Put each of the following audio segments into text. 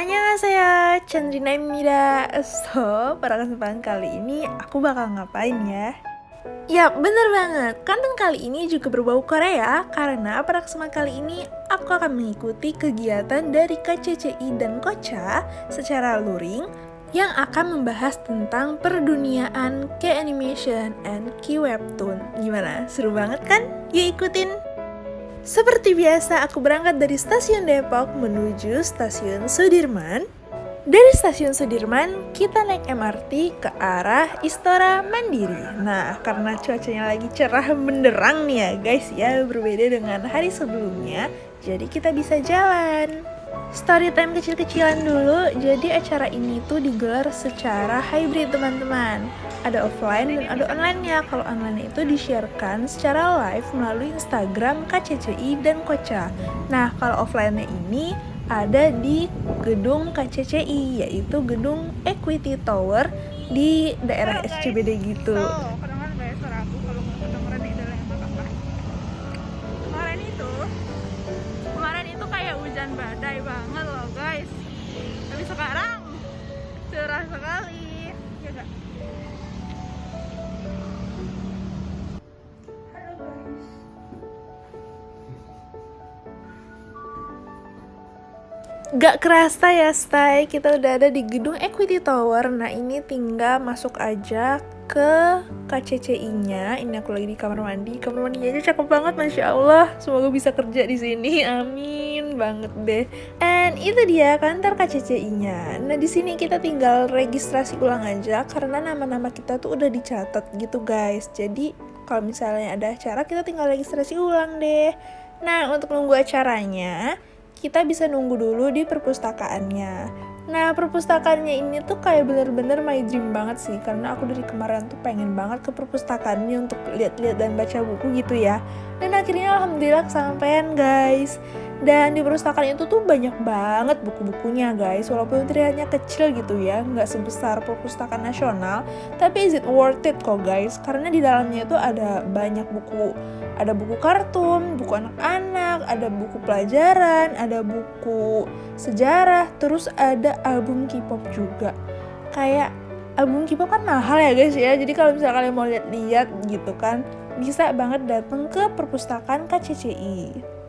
Annyeonghaseyo, Chandrinaimida. So, pada kesempatan kali ini aku bakal ngapain ya? Ya, bener banget. Konten kali ini juga berbau Korea karena pada kesempatan kali ini aku akan mengikuti kegiatan dari KCCI dan Kocha secara luring yang akan membahas tentang perduniaan K-animation and K-webtoon. Gimana? Seru banget kan? Yuk ikutin! Seperti biasa, aku berangkat dari stasiun Depok menuju stasiun Sudirman. Dari stasiun Sudirman, kita naik MRT ke arah Istora Mandiri. Nah, karena cuacanya lagi cerah benderang nih ya guys ya, berbeda dengan hari sebelumnya, jadi kita bisa jalan. Story time kecil-kecilan dulu, jadi acara ini tuh digelar secara hybrid teman-teman. Ada offline dan ada online-nya. Kalau online itu di-sharekan secara live melalui Instagram KCCI dan Kocha. Nah, kalau offline-nya ini ada di gedung KCCI, yaitu gedung Equity Tower di daerah SCBD gitu. Kemarin itu kayak hujan badai banget loh guys. Tapi sekarang cerah sekali. Ya gak? Halo guys. Gak kerasa ya stay, kita udah ada di gedung Equity Tower. Nah ini tinggal masuk aja ke KCCI-nya. Ini aku lagi di kamar mandi. Kamar mandinya aja cakep banget, masya Allah. Semoga bisa kerja di sini, amin banget deh. And itu dia kantor KCCI-nya. Nah di sini kita tinggal registrasi ulang aja karena nama-nama kita tuh udah dicatat gitu guys. Jadi kalau misalnya ada acara kita tinggal registrasi ulang deh. Nah untuk nunggu acaranya kita bisa nunggu dulu di perpustakaannya. Nah, perpustakaannya ini tuh kayak bener-bener my dream banget sih, karena aku dari kemarin tuh pengen banget ke perpustakaannya untuk lihat-lihat dan baca buku gitu ya. Dan akhirnya alhamdulillah kesampaian guys. Dan di perpustakaan itu tuh banyak banget buku-bukunya guys, walaupun terlihatnya kecil gitu ya, nggak sebesar perpustakaan nasional, tapi is it worth it kok guys, karena di dalamnya itu ada banyak buku. Ada buku kartun, buku anak-anak, ada buku pelajaran, ada buku sejarah, terus ada album K-pop juga. Kayak album K-pop kan mahal ya guys ya, jadi kalau misalnya kalian mau lihat-lihat gitu kan, bisa banget datang ke perpustakaan KCCI.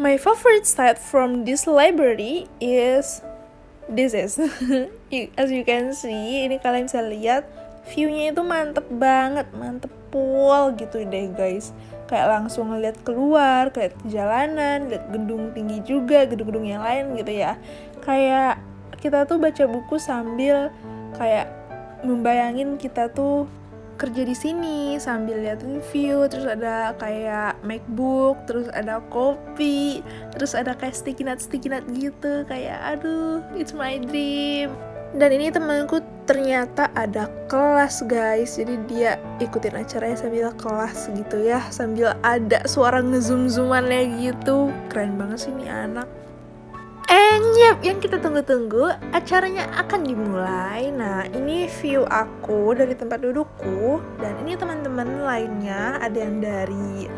My favorite site from this library is this is as you can see, ini kalian bisa lihat view-nya itu mantep banget, mantep pol gitu deh guys. Kayak langsung ngeliat keluar, kayak jalanan, lihat gedung tinggi juga, gedung-gedung yang lain gitu ya. Kayak kita tuh baca buku sambil kayak membayangin kita tuh kerja di sini sambil liatin view, terus ada kayak MacBook, terus ada kopi, terus ada kayak sticky note gitu, kayak aduh, it's my dream. Dan ini temanku ternyata ada kelas guys, jadi dia ikutin acaranya sambil kelas gitu ya, sambil ada suara ngezoom-zoomannya gitu, keren banget sih ini anak. Yep, yang kita tunggu-tunggu, acaranya akan dimulai. Nah, ini view aku dari tempat dudukku, dan ini teman-teman lainnya, ada yang dari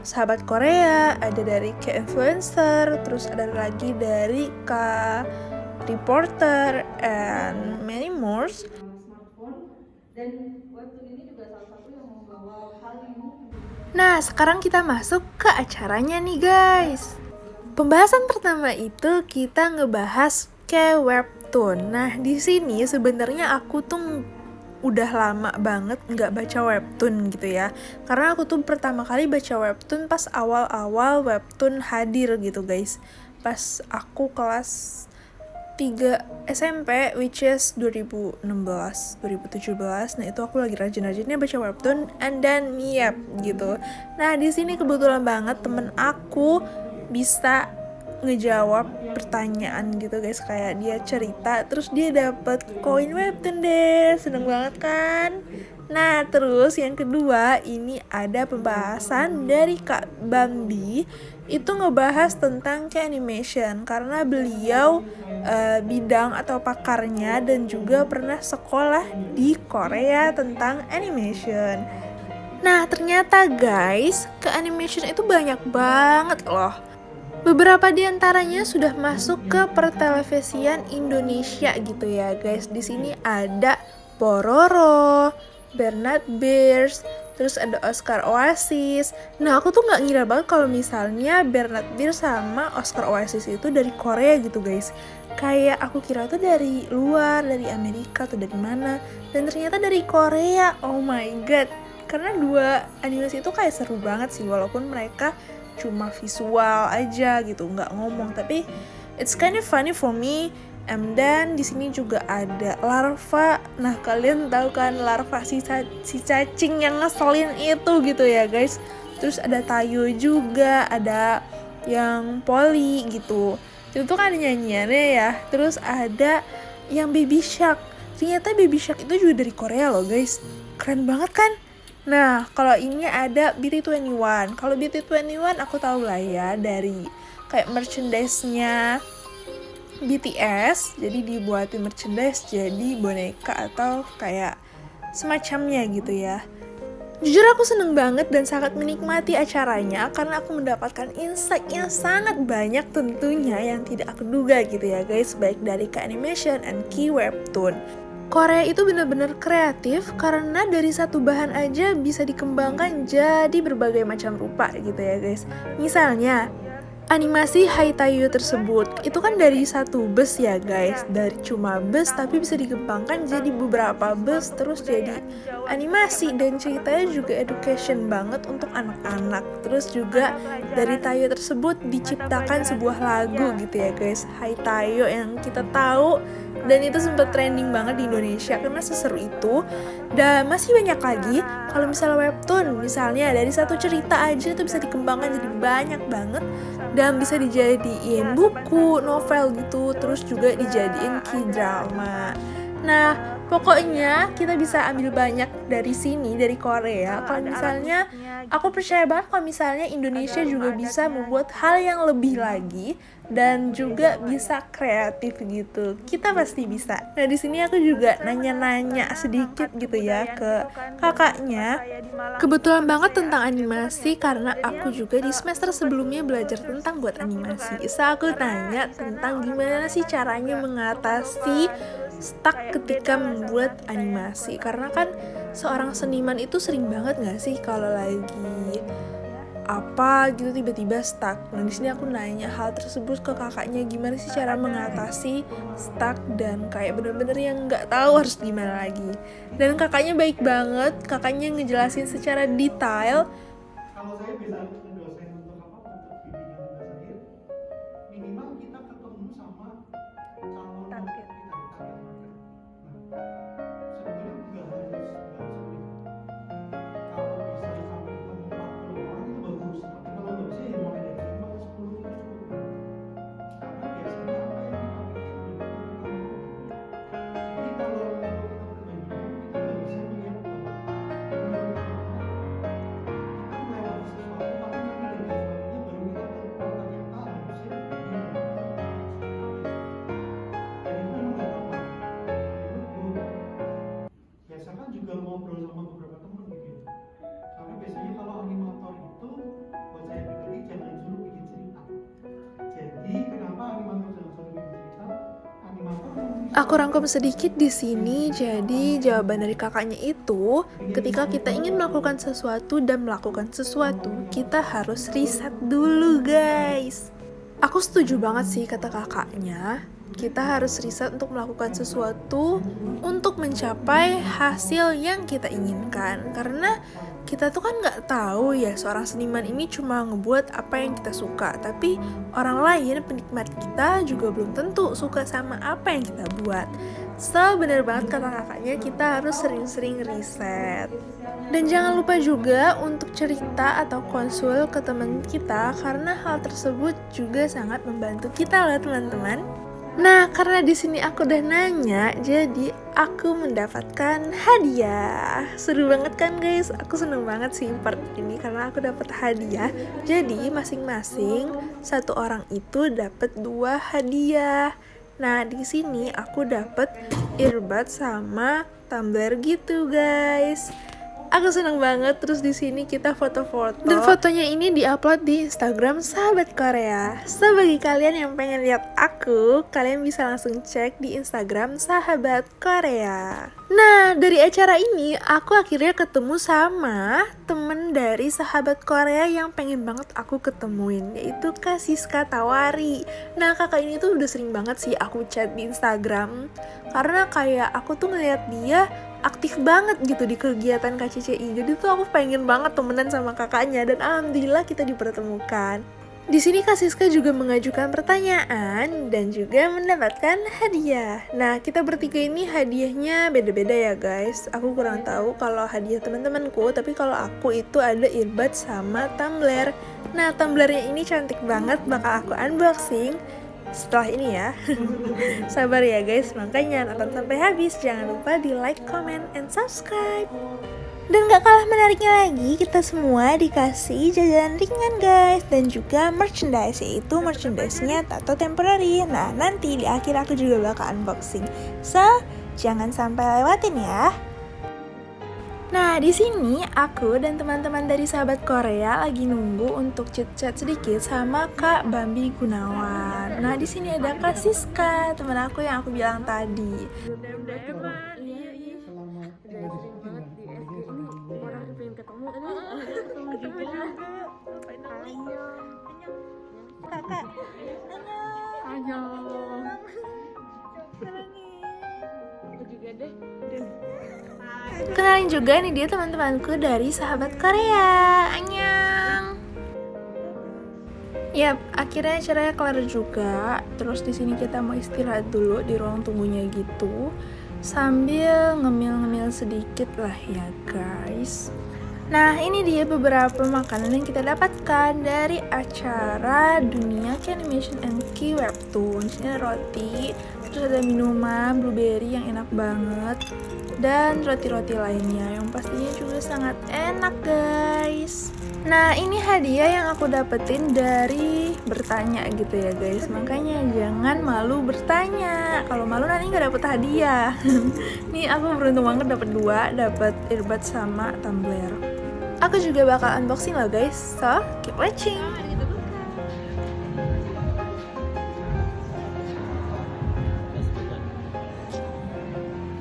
sahabat Korea, ada dari K-influencer, terus ada lagi dari K-reporter, and many more. Nah, sekarang kita masuk ke acaranya nih guys. Pembahasan pertama itu kita ngebahas K-webtoon. Nah, di sini sebenarnya aku tuh udah lama banget nggak baca webtoon gitu ya. Karena aku tuh pertama kali baca webtoon pas awal-awal webtoon hadir gitu guys. Pas aku kelas 3 SMP, which is 2016, 2017. Nah, itu aku lagi rajin-rajinnya baca webtoon, and then yep gitu. Nah, di sini kebetulan banget temen aku bisa ngejawab pertanyaan gitu guys, kayak dia cerita terus dia dapat koin webtoon deh, seneng banget kan. Nah terus yang kedua ini ada pembahasan dari Kak Bambi itu ngebahas tentang K-animation karena beliau bidang atau pakarnya dan juga pernah sekolah di Korea tentang animation. Nah, ternyata guys, K-animation itu banyak banget loh. Beberapa di antaranya sudah masuk ke pertelevisian Indonesia gitu ya, guys. Di sini ada Pororo, Bernard Bears, terus ada Oscar Oasis. Nah, aku tuh nggak ngira banget kalau misalnya Bernard Bears sama Oscar Oasis itu dari Korea gitu, guys. Kayak aku kira tuh dari luar, dari Amerika atau dari mana. Dan ternyata dari Korea. Oh my god. Karena dua animasi itu kayak seru banget sih, walaupun mereka cuma visual aja gitu, nggak ngomong, tapi it's kind of funny for me. And then di sini juga ada larva. Nah, kalian tahu kan larva si cacing yang ngeselin itu gitu ya guys. Terus ada Tayo juga, ada yang Poli gitu. Itu kan ada nyanyiannya ya. Terus ada yang Baby Shark. Ternyata Baby Shark itu juga dari Korea loh guys. Keren banget kan? Nah, kalau ini ada BT21. Kalau BT21 aku tahu lah ya dari kayak merchandise-nya BTS. Jadi dibuatin merchandise jadi boneka atau kayak semacamnya gitu ya. Jujur aku seneng banget dan sangat menikmati acaranya karena aku mendapatkan insight yang sangat banyak tentunya yang tidak aku duga gitu ya guys, baik dari K-animation and K-webtoon. Korea itu benar-benar kreatif karena dari satu bahan aja bisa dikembangkan jadi berbagai macam rupa gitu ya guys. Misalnya, animasi Haitayu tersebut itu kan dari satu bus ya guys, dari cuma bus tapi bisa dikembangkan jadi beberapa bus terus jadi animasi, dan ceritanya juga education banget untuk anak-anak. Terus juga dari Tayo tersebut diciptakan sebuah lagu gitu ya guys, Haitayo, yang kita tahu dan itu sempat trending banget di Indonesia karena seseru itu. Dan masih banyak lagi. Kalau misalnya webtoon, misalnya dari satu cerita aja itu bisa dikembangkan jadi banyak banget dan bisa dijadiin buku, novel gitu, terus juga dijadiin K-drama. Nah, pokoknya kita bisa ambil banyak dari sini, dari Korea. Kalau misalnya, aku percaya banget kalau misalnya Indonesia juga bisa membuat hal yang lebih lagi dan juga bisa kreatif gitu. Kita pasti bisa. Nah, di sini aku juga nanya-nanya sedikit gitu ya ke kakaknya. Kebetulan banget tentang animasi karena aku juga di semester sebelumnya belajar tentang buat animasi. So, aku tanya tentang gimana sih caranya mengatasi stuck ketika membuat animasi, karena kan seorang seniman itu sering banget nggak sih kalau lagi apa gitu tiba-tiba stuck. Nah, di sini aku nanya hal tersebut ke kakaknya, gimana sih cara mengatasi stuck dan kayak bener-bener yang nggak tahu harus gimana lagi. Dan kakaknya baik banget, kakaknya ngejelasin secara detail. Kalau saya bisa dosen untuk apa, untuk bimbingan tugas akhir, minimal kita ketemu sama calon target kita, target market. Nah, sebetulnya nggak harus sulit. Kalau bisa sampai ketemu 40 orang itu bagus, tapi kalau nggak bisa ya mulai dari 5 ke 10 itu cukup. Karena biasanya apa yang kita pikir belum tentu kita mau. Jadi kalau kita berbagi, kita nggak bisa melihat bahwa menurut kita melewati sesuatu, tapi nanti dari sesuatunya baru kita tahu ternyata harusnya begini. Dan itu memang nggak gampang. Menurutku biasakan juga ngobrol sama beberapa teman gitu ya. Karena biasanya kalau animator itu buat saya pribadi jangan suruh bikin cerita. Jadi kenapa animator jangan suruh bikin cerita? Animator Aku rangkum sedikit di sini. Jadi jawaban dari kakaknya itu, ketika kita ingin melakukan sesuatu dan melakukan sesuatu, kita harus riset dulu, guys. Aku setuju banget sih kata kakaknya. Kita harus riset untuk melakukan sesuatu untuk mencapai hasil yang kita inginkan. Karena kita tuh kan nggak tahu ya, seorang seniman ini cuma ngebuat apa yang kita suka, tapi orang lain, penikmat kita juga belum tentu suka sama apa yang kita buat. So, bener banget kata kakaknya, kita harus sering-sering riset. Dan jangan lupa juga untuk cerita atau konsul ke teman kita, karena hal tersebut juga sangat membantu kita loh teman-teman. Nah, karena di sini aku udah nanya, jadi aku mendapatkan hadiah. Seru banget kan guys? Aku seneng banget sih part ini karena aku dapat hadiah. Jadi masing-masing satu orang itu dapat 2 hadiah. Nah, di sini aku dapat earbud sama tumbler gitu guys. Aku seneng banget. Terus di sini kita foto-foto. Dan fotonya ini diupload di Instagram Sahabat Korea. So bagi kalian yang pengen lihat aku, kalian bisa langsung cek di Instagram Sahabat Korea. Nah, dari acara ini aku akhirnya ketemu sama temen dari Sahabat Korea yang pengen banget aku ketemuin, yaitu Kak Siska Tawari. Nah, kakak ini tuh udah sering banget sih aku chat di Instagram, karena kayak aku tuh ngeliat dia aktif banget gitu di kegiatan KCCI. Jadi tuh aku pengen banget temenan sama kakaknya, dan alhamdulillah kita dipertemukan. Di sini Kak Siska juga mengajukan pertanyaan dan juga mendapatkan hadiah. Nah, kita bertiga ini hadiahnya beda-beda ya guys. Aku kurang tahu kalau hadiah teman-temanku, tapi kalau aku itu ada earbud sama tumbler. Nah, tumblernya ini cantik banget, bakal aku unboxing setelah ini ya. Sabar ya guys, makanya nonton sampai habis. Jangan lupa di like, comment, and subscribe. Dan gak kalah menariknya lagi, kita semua dikasih jajanan ringan guys, dan juga merchandise, yaitu merchandise-nya tato temporary. Nah, nanti di akhir aku juga bakal unboxing. So, jangan sampai lewatin ya. Nah, di sini aku dan teman-teman dari Sahabat Korea lagi nunggu untuk chit-chat sedikit sama Kak Bambi Gunawan. Nah, di sini ada Kak Siska, teman aku yang aku bilang tadi. Kakak, kenalin juga nih, dia teman-temanku dari Sahabat Korea. Annyeong. Yap, akhirnya acaranya kelar juga. Terus di sini kita mau istirahat dulu di ruang tunggunya gitu, sambil ngemil-ngemil sedikit lah ya guys. Nah, ini dia beberapa makanan yang kita dapatkan dari acara Dunia K-Animation and K-Webtoon. Ini ada roti, terus ada minuman blueberry yang enak banget, dan roti-roti lainnya yang pastinya juga sangat enak guys. Nah, ini hadiah yang aku dapetin dari bertanya gitu ya guys. Makanya jangan malu bertanya. Kalau malu nanti nggak dapet hadiah. Nih aku beruntung banget dapet 2, dapet earbud sama tumbler. Aku juga bakal unboxing loh guys. So, keep watching.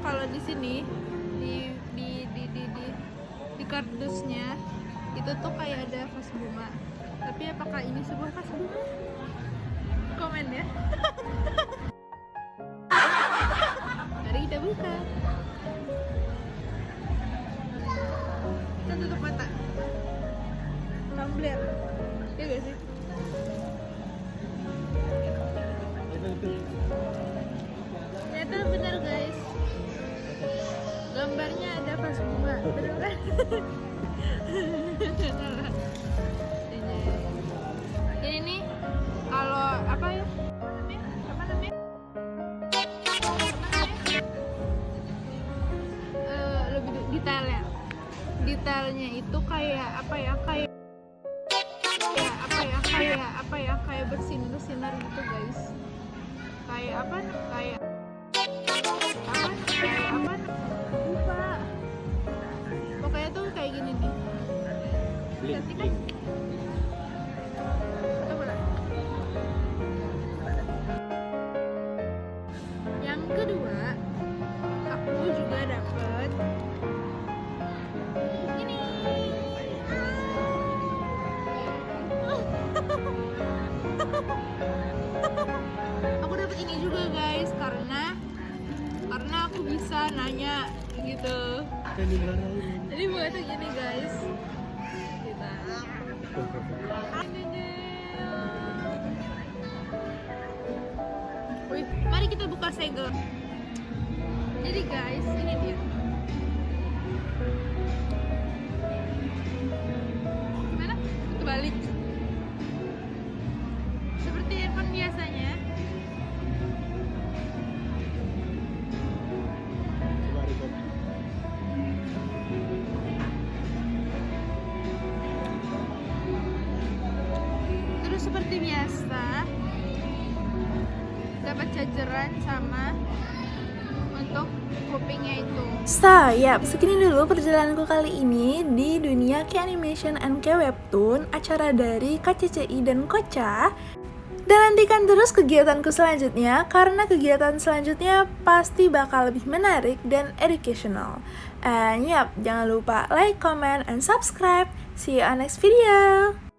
Kalau di sini di kardusnya itu tuh kayak ada vas bunga, tapi apakah ini sebuah vas bunga? Komen ya. Mari kita buka. Kita tutup mata. Tumbler, ya gak sih? Ternyata benar guys, gambarnya ada vas bunga, bener kan? Ini nih, kalau apa ya? Apa namanya? Lebih detailnya. Detailnya itu kayak apa ya? Kayak bersinar gitu guys. Kayak apa? Lupa. Pokoknya tuh kayak gini nih. Cantik kan? Coba lah. Yang kedua, aku juga dapet ini. Aku dapet ini juga guys, karena aku bisa nanya gitu. Jadi buat gini guys. Kita. Wih, mari kita buka segel. Jadi guys, ini dia. Gimana? Kebalik. Seperti handphone biasanya. kan sama untuk kupingnya itu. So, yap, segini dulu perjalananku kali ini di dunia K-Animation and K-Webtoon, acara dari KCCI dan Kocha. Dan nantikan terus kegiatanku selanjutnya, karena kegiatan selanjutnya pasti bakal lebih menarik dan educational. And yap, jangan lupa like, comment, and subscribe. See you on next video!